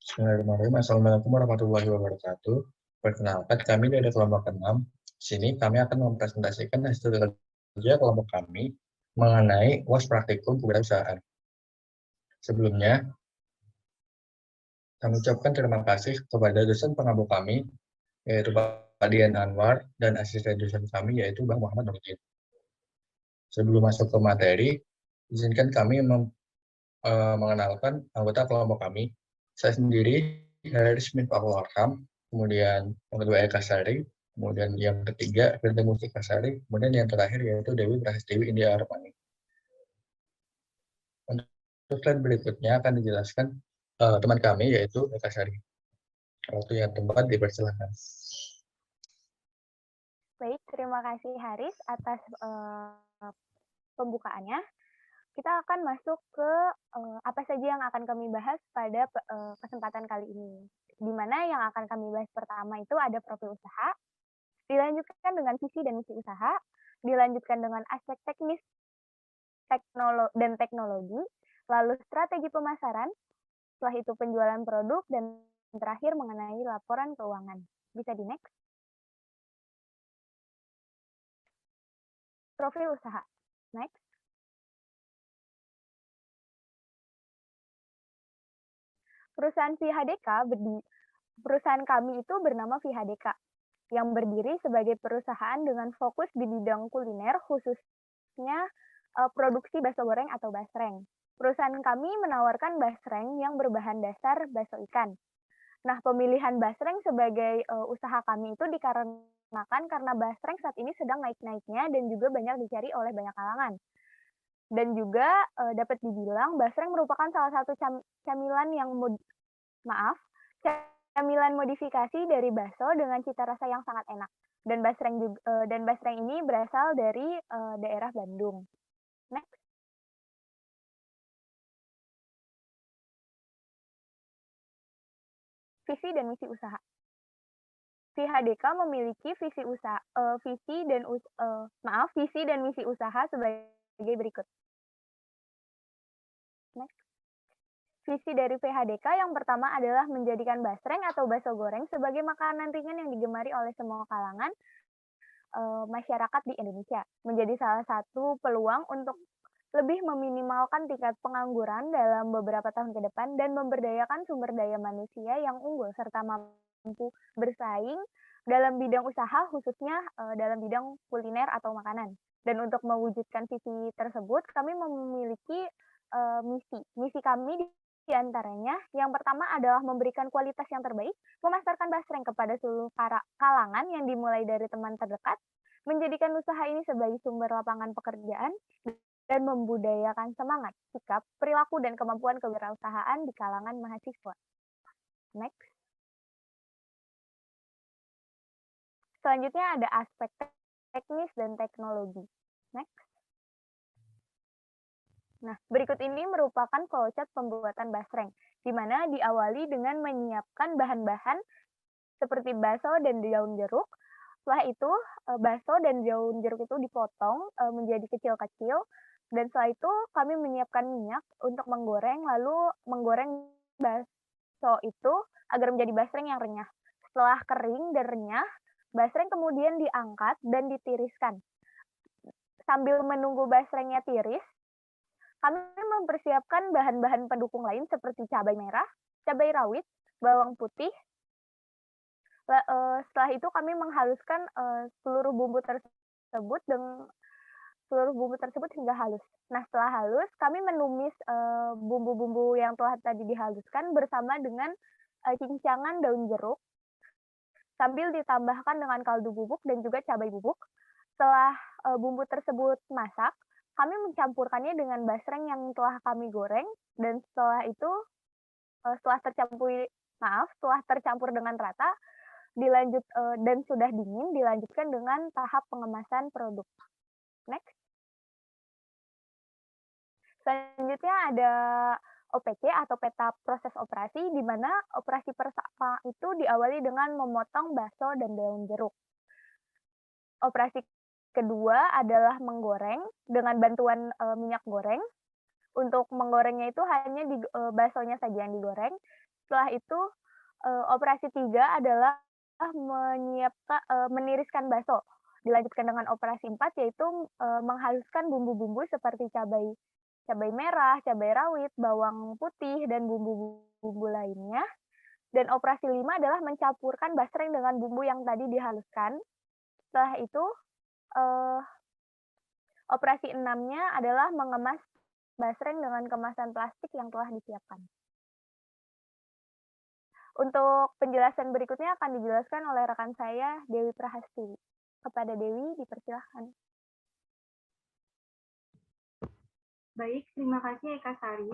Bismillahirrahmanirrahim. Assalamualaikum warahmatullahi wabarakatuh. Perkenalkan, kami dari kelompok 6. Di sini kami akan mempresentasikan hasil kerja kelompok kami mengenai UAS Praktikum Kewirausahaan. Sebelumnya, kami ucapkan terima kasih kepada dosen pengampu kami, yaitu Pak Dian Anwar, dan asisten dosen kami, yaitu Bang Muhammad Nurdin. Sebelum masuk ke materi, izinkan kami mengenalkan anggota kelompok kami. Saya sendiri, Haris Mitfahul Arham, kemudian yang kedua Eka Sari, kemudian yang ketiga Firda Mustika Sari, kemudian yang terakhir yaitu Dewi Prahastiwi India Armani. Untuk slide berikutnya akan dijelaskan teman kami yaitu Eka Sari. Waktu yang tempat dipersilakan. Baik, terima kasih Haris atas pembukaannya. Kita akan masuk ke apa saja yang akan kami bahas pada kesempatan kali ini. Di mana yang akan kami bahas pertama itu ada profil usaha, dilanjutkan dengan visi dan misi usaha, dilanjutkan dengan aspek teknis dan teknologi, lalu strategi pemasaran, setelah itu penjualan produk, dan terakhir mengenai laporan keuangan. Bisa di next. Profil usaha. Next. Perusahaan kami itu bernama VHDK, yang berdiri sebagai perusahaan dengan fokus di bidang kuliner, khususnya produksi bakso goreng atau basreng. Perusahaan kami menawarkan basreng yang berbahan dasar bakso ikan. Nah, pemilihan basreng sebagai usaha kami itu dikarenakan karena basreng saat ini sedang naik-naiknya dan juga banyak dicari oleh banyak kalangan. Dan juga dapat dibilang basreng merupakan salah satu camilan yang camilan modifikasi dari bakso dengan cita rasa yang sangat enak. Dan basreng ini berasal dari daerah Bandung. Next. Visi dan misi usaha. VHDK memiliki visi dan misi usaha sebagai berikut. Next. Visi dari VHDK yang pertama adalah menjadikan basreng atau bakso goreng sebagai makanan ringan yang digemari oleh semua kalangan masyarakat di Indonesia. Menjadi salah satu peluang untuk lebih meminimalkan tingkat pengangguran dalam beberapa tahun ke depan dan memberdayakan sumber daya manusia yang unggul serta mampu bersaing dalam bidang usaha, khususnya dalam bidang kuliner atau makanan. Dan untuk mewujudkan visi tersebut, kami memiliki misi. Misi kami di antaranya, yang pertama adalah memberikan kualitas yang terbaik, memasarkan basreng kepada seluruh kalangan yang dimulai dari teman terdekat, menjadikan usaha ini sebagai sumber lapangan pekerjaan, dan membudayakan semangat, sikap, perilaku, dan kemampuan kewirausahaan di kalangan mahasiswa. Next. Selanjutnya ada aspek teknis dan teknologi. Next. Nah, berikut ini merupakan flowchart pembuatan basreng, di mana diawali dengan menyiapkan bahan-bahan seperti bakso dan daun jeruk. Setelah itu, bakso dan daun jeruk itu dipotong menjadi kecil-kecil, dan setelah itu kami menyiapkan minyak untuk menggoreng, lalu menggoreng bakso itu agar menjadi basreng yang renyah. Setelah kering dan renyah, basreng kemudian diangkat dan ditiriskan. Sambil menunggu basrengnya tiris, kami mempersiapkan bahan-bahan pendukung lain seperti cabai merah, cabai rawit, bawang putih. Setelah itu kami menghaluskan seluruh bumbu tersebut hingga halus. Nah, setelah halus, kami menumis bumbu-bumbu yang telah tadi dihaluskan bersama dengan cincangan daun jeruk, sambil ditambahkan dengan kaldu bubuk dan juga cabai bubuk. Setelah bumbu tersebut masak, kami mencampurkannya dengan basreng yang telah kami goreng, dan setelah itu setelah tercampur dengan rata, dan sudah dingin, dilanjutkan dengan tahap pengemasan produk. Next. Selanjutnya ada OPC atau peta proses operasi, di mana operasi pertama itu diawali dengan memotong bakso dan daun jeruk. Operasi kedua adalah menggoreng dengan bantuan minyak goreng. Untuk menggorengnya itu hanya baksonya saja yang digoreng. Setelah itu, operasi 3 adalah meniriskan bakso. Dilanjutkan dengan operasi 4 yaitu, menghaluskan bumbu-bumbu seperti cabai cabai merah, cabai rawit, bawang putih, dan bumbu-bumbu lainnya. Dan operasi 5 adalah mencampurkan basreng dengan bumbu yang tadi dihaluskan. Setelah itu, eee, operasi 6-nya adalah mengemas basreng dengan kemasan plastik yang telah disiapkan. Untuk penjelasan berikutnya akan dijelaskan oleh rekan saya, Dewi Prahasti. Kepada Dewi, dipersilahkan. Baik, terima kasih Eka Sari.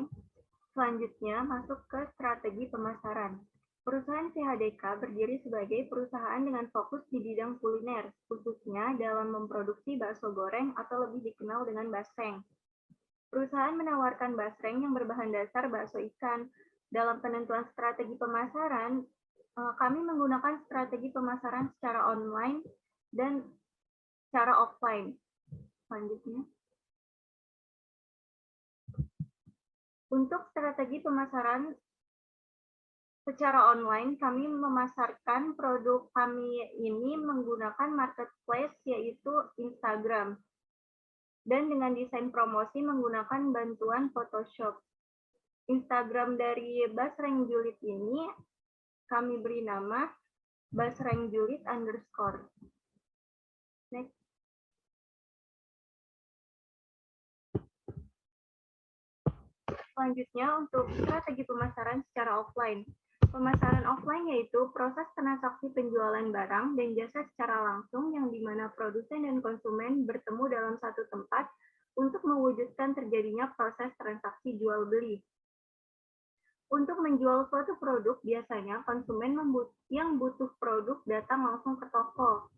Selanjutnya masuk ke strategi pemasaran. Perusahaan CHDK berdiri sebagai perusahaan dengan fokus di bidang kuliner, khususnya dalam memproduksi bakso goreng atau lebih dikenal dengan basreng. Perusahaan menawarkan basreng yang berbahan dasar bakso ikan. Dalam penentuan strategi pemasaran, kami menggunakan strategi pemasaran secara online dan secara offline. Selanjutnya. Untuk strategi pemasaran secara online, kami memasarkan produk kami ini menggunakan marketplace yaitu Instagram. Dan dengan desain promosi menggunakan bantuan Photoshop. Instagram dari Basreng Julid ini kami beri nama basrengjulid_. Next. Selanjutnya untuk strategi pemasaran secara offline. Pemasaran offline yaitu proses transaksi penjualan barang dan jasa secara langsung yang dimana produsen dan konsumen bertemu dalam satu tempat untuk mewujudkan terjadinya proses transaksi jual beli. Untuk menjual suatu produk, biasanya konsumen yang butuh produk datang langsung ke toko.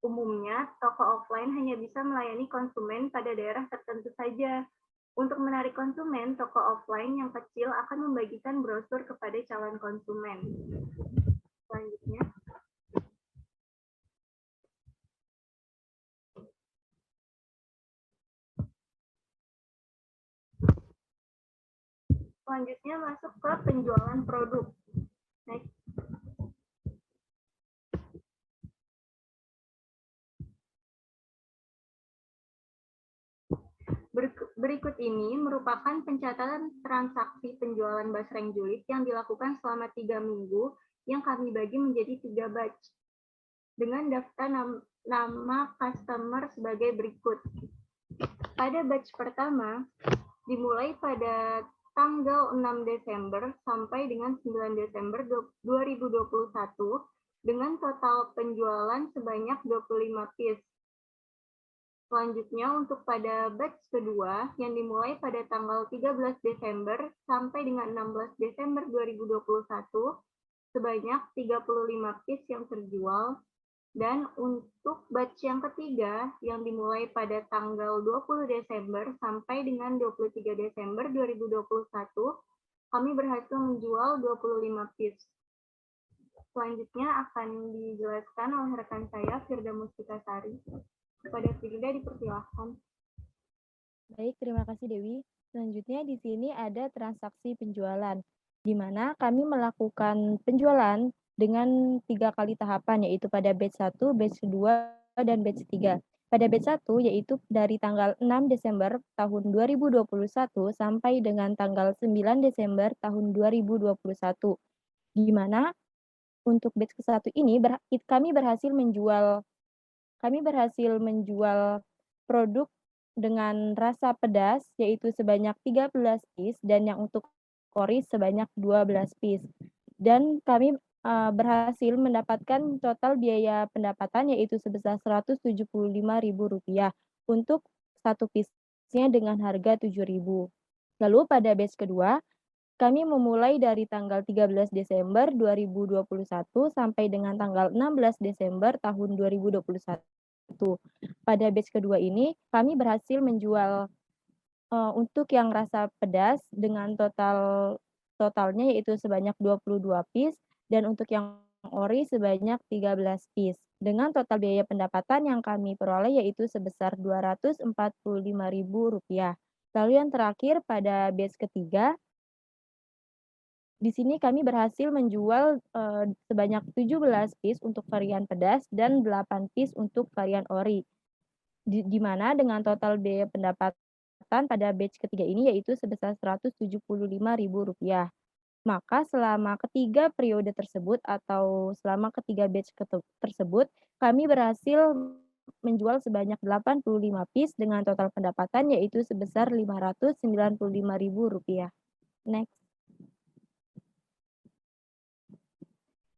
Umumnya, toko offline hanya bisa melayani konsumen pada daerah tertentu saja. Untuk menarik konsumen, toko offline yang kecil akan membagikan brosur kepada calon konsumen. Selanjutnya. Selanjutnya masuk ke penjualan produk. Next. Berikut ini merupakan pencatatan transaksi penjualan basreng julid yang dilakukan selama 3 minggu yang kami bagi menjadi 3 batch dengan daftar nama customer sebagai berikut. Pada batch pertama, dimulai pada tanggal 6 Desember sampai dengan 9 Desember 2021 dengan total penjualan sebanyak 25 piece. Selanjutnya untuk pada batch kedua yang dimulai pada tanggal 13 Desember sampai dengan 16 Desember 2021 sebanyak 35 piece yang terjual. Dan untuk batch yang ketiga yang dimulai pada tanggal 20 Desember sampai dengan 23 Desember 2021 kami berhasil menjual 25 piece. Selanjutnya akan dijelaskan oleh rekan saya Firda Mustika Sari. Kepada Firda dipersilahkan. Baik, terima kasih Dewi. Selanjutnya di sini ada transaksi penjualan, di mana kami melakukan penjualan dengan 3 kali tahapan, yaitu pada batch 1, batch 2, dan batch 3. Pada batch 1, yaitu dari tanggal 6 Desember tahun 2021 sampai dengan tanggal 9 Desember tahun 2021, di mana untuk batch ke-1 ini kami berhasil menjual produk dengan rasa pedas, yaitu sebanyak 13 piece, dan yang untuk ori sebanyak 12 piece. Dan kami berhasil mendapatkan total biaya pendapatan yaitu sebesar Rp175.000 untuk satu piece-nya dengan harga Rp7.000. Lalu pada batch kedua, kami memulai dari tanggal 13 Desember 2021 sampai dengan tanggal 16 Desember tahun 2021. Pada batch kedua ini, kami berhasil menjual untuk yang rasa pedas dengan totalnya yaitu sebanyak 22 piece, dan untuk yang ori sebanyak 13 piece. Dengan total biaya pendapatan yang kami peroleh yaitu sebesar Rp245.000. Lalu yang terakhir pada batch ketiga, Di sini kami berhasil menjual sebanyak 17 piece untuk varian pedas dan 8 piece untuk varian ori. Di mana dengan total biaya pendapatan pada batch ketiga ini yaitu sebesar Rp175.000. Maka selama ketiga periode tersebut atau selama ketiga batch tersebut, kami berhasil menjual sebanyak 85 piece dengan total pendapatan yaitu sebesar Rp595.000. Next.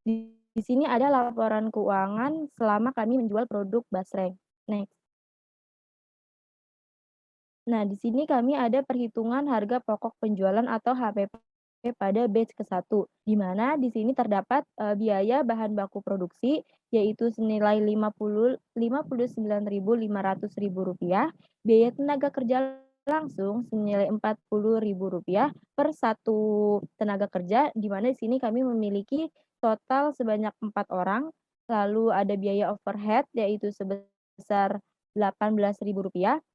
Di sini ada laporan keuangan selama kami menjual produk basreng. Next. Nah, di sini kami ada perhitungan harga pokok penjualan atau HPP pada batch ke-1, di mana di sini terdapat biaya bahan baku produksi yaitu senilai Rp59.500.000, biaya tenaga kerja langsung senilai Rp40.000 per satu tenaga kerja, di mana di sini kami memiliki total sebanyak 4 orang, lalu ada biaya overhead yaitu sebesar Rp18.000,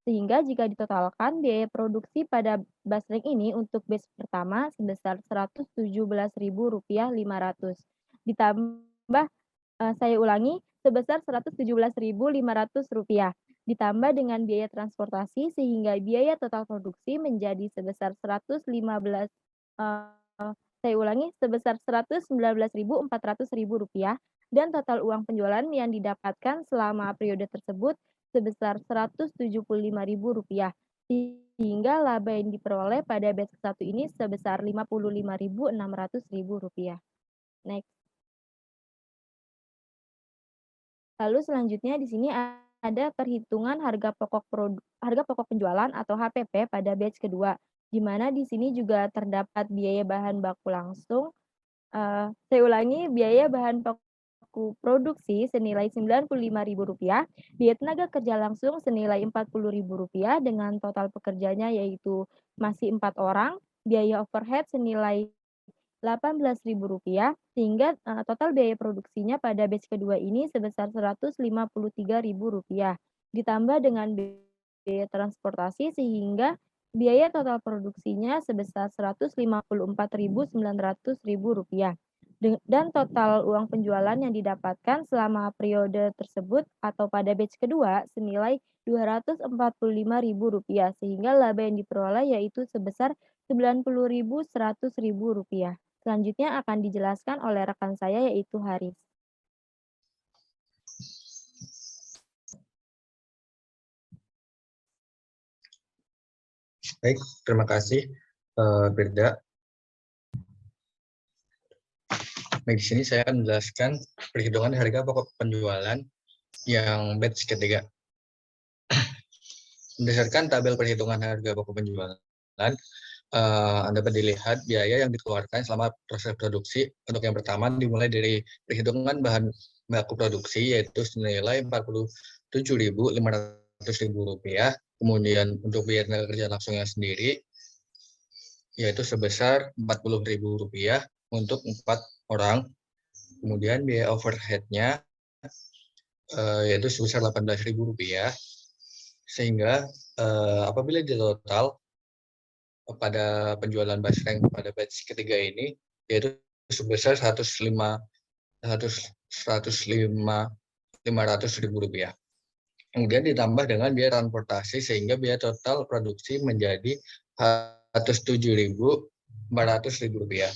sehingga jika ditotalkan biaya produksi pada basreng ini untuk batch pertama sebesar Rp117.500. Ditambah, saya ulangi, sebesar Rp117.500. Ditambah dengan biaya transportasi sehingga biaya total produksi menjadi sebesar saya ulangi, sebesar Rp119.400 dan total uang penjualan yang didapatkan selama periode tersebut sebesar Rp175.000, sehingga laba yang diperoleh pada batch ke-1 ini sebesar Rp55.600.000. Next. Lalu selanjutnya di sini ada perhitungan harga pokok penjualan atau HPP pada batch kedua, di mana di sini juga terdapat biaya bahan baku langsung. Saya ulangi, biaya bahan baku produksi senilai Rp95.000, biaya tenaga kerja langsung senilai Rp40.000 dengan total pekerjanya yaitu masih 4 orang, biaya overhead senilai Rp18.000, sehingga total biaya produksinya pada batch kedua ini sebesar Rp153.000, ditambah dengan biaya transportasi sehingga biaya total produksinya sebesar Rp154.900.000. Dan total uang penjualan yang didapatkan selama periode tersebut atau pada batch kedua senilai Rp245.000, sehingga laba yang diperoleh yaitu sebesar Rp90.100.000. Selanjutnya akan dijelaskan oleh rekan saya yaitu Haris. Baik, terima kasih Firda. Nah, di sini saya akan menjelaskan perhitungan harga pokok penjualan yang batch ketiga. Berdasarkan tabel perhitungan harga pokok penjualan, dapat dilihat biaya yang dikeluarkan selama proses produksi. Untuk yang pertama dimulai dari perhitungan bahan baku produksi yaitu senilai Rp47.500.000. Kemudian untuk biaya tenaga kerja langsungnya sendiri yaitu sebesar Rp40.000 untuk 4 orang. Kemudian biaya overhead-nya yaitu sebesar Rp18.000. Sehingga apabila ditotal pada penjualan basreng pada batch ketiga ini yaitu sebesar Rp500.000. Kemudian ditambah dengan biaya transportasi sehingga biaya total produksi menjadi Rp107.400.000.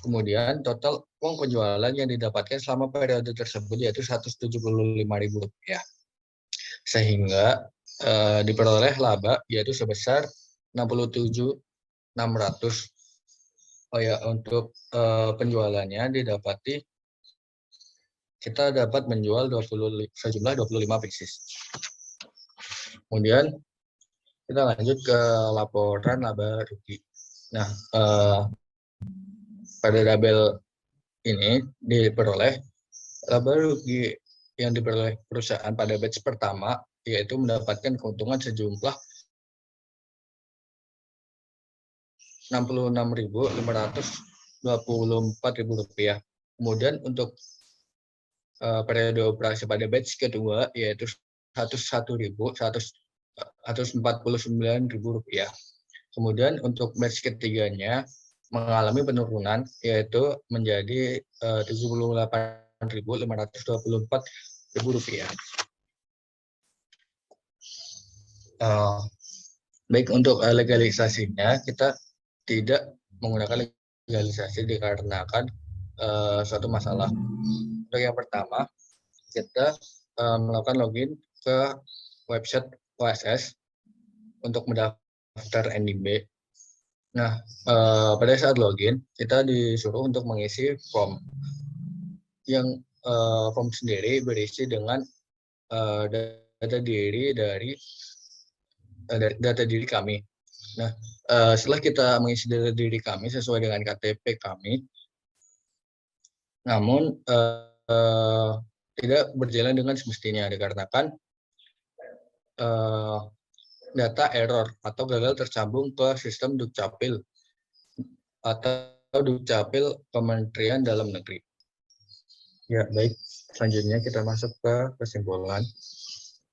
Kemudian total uang penjualan yang didapatkan selama periode tersebut yaitu Rp175.000. Sehingga diperoleh laba yaitu sebesar Rp67.600. Untuk penjualannya didapati kita dapat menjual sejumlah 25 pieces. Kemudian kita lanjut ke laporan laba rugi. Nah, pada tabel ini diperoleh laba rugi yang diperoleh perusahaan pada batch pertama yaitu mendapatkan keuntungan sejumlah Rp66.524.000. Kemudian untuk periode operasi pada batch kedua yaitu Rp101.149.000. Kemudian untuk batch ketiganya mengalami penurunan, yaitu menjadi Rp78.524.000. Baik untuk legalisasinya, kita tidak menggunakan legalisasi dikarenakan suatu masalah. Untuk yang pertama, kita melakukan login ke website OSS untuk mendaftar NIB. Nah, pada saat login, kita disuruh untuk mengisi form. Yang form sendiri berisi dengan data diri kami. Nah, setelah kita mengisi data diri kami sesuai dengan KTP kami, namun tidak berjalan dengan semestinya dikarenakan data error atau gagal tersambung ke sistem Dukcapil atau Dukcapil Kementerian Dalam Negeri. Ya, baik. Selanjutnya kita masuk ke kesimpulan.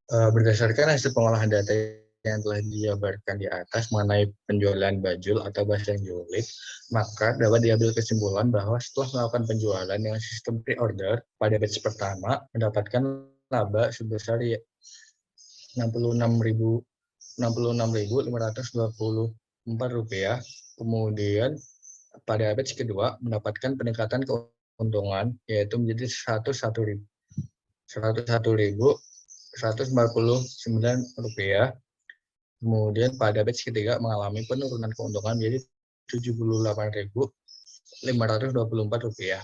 Berdasarkan hasil pengolahan data yang telah dijabarkan di atas mengenai penjualan bajul atau basreng julid, maka dapat diambil kesimpulan bahwa setelah melakukan penjualan dengan sistem pre-order pada batch pertama mendapatkan laba sebesar Rp66.524. Kemudian pada batch kedua mendapatkan peningkatan keuntungan yaitu menjadi Rp101.149. Kemudian pada batch ketiga mengalami penurunan keuntungan menjadi Rp78.524.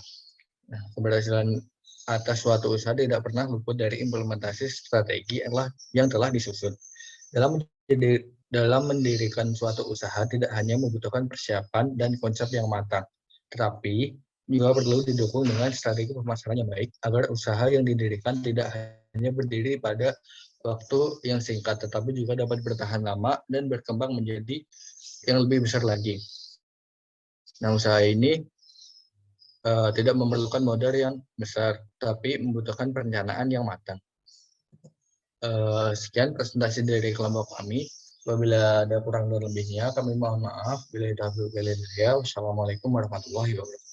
Nah, keberhasilan atas suatu usaha tidak pernah luput dari implementasi strategi yang telah disusun. Dalam mendirikan suatu usaha tidak hanya membutuhkan persiapan dan konsep yang matang, tetapi juga perlu didukung dengan strategi pemasaran yang baik agar usaha yang didirikan tidak hanya berdiri pada waktu yang singkat, tetapi juga dapat bertahan lama dan berkembang menjadi yang lebih besar lagi. Nah, usaha ini tidak memerlukan modal yang besar, tapi membutuhkan perencanaan yang matang. Sekian presentasi dari kelompok kami. Apabila ada kurang dan lebihnya, kami mohon maaf. Wassalamualaikum warahmatullahi wabarakatuh.